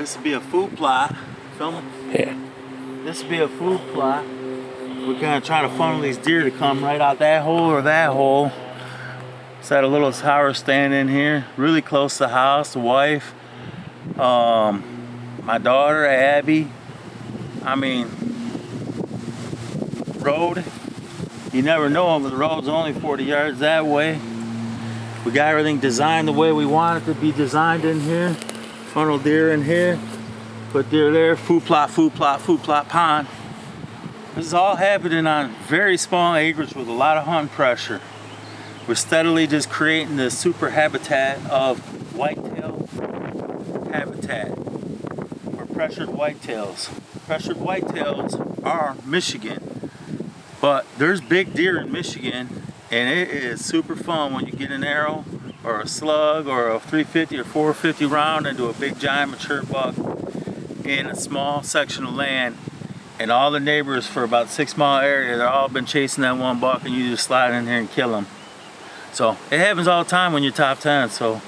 This would be a food plot. Film it. Yeah. This would be a food plot. We're gonna try to funnel these deer to come right out that hole or that hole. Set a little tower stand in here, really close to the house, the wife, my daughter, Abby. I mean, road, you never know, but the road's only 40 yards that way. We got everything designed the way we want it to be designed in here. Funnel deer in here, put deer there, food plot, pond. This is all happening on very small acreage with a lot of hunting pressure. We're steadily just creating this super habitat of whitetail habitat for pressured whitetails. Pressured whitetails are Michigan, but there's big deer in Michigan, and it is super fun when you get an arrow or a slug or a 350 or 450 round into a big giant mature buck in a small section of land, and all the neighbors for about 6 mile area, they've all been chasing that one buck, and you just slide in here and kill them. So it happens all the time when you're top 10. So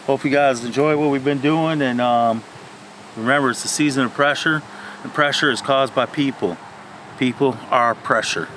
hope you guys enjoy what we've been doing, and remember, it's the season of pressure, and pressure is caused by people. People are pressure.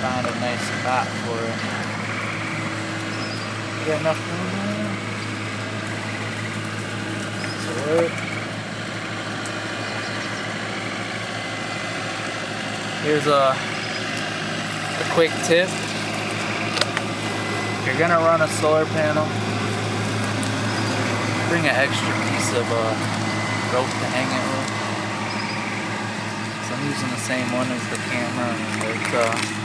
Find a nice spot for it. You got enough room there? So here's a quick tip. If you're gonna run a solar panel, bring an extra piece of rope to hang it with. So I'm using the same one as the camera, and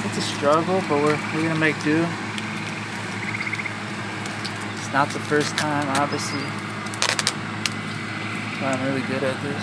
it's a struggle, but we're gonna make do. It's not the first time, obviously, so I'm really good at this.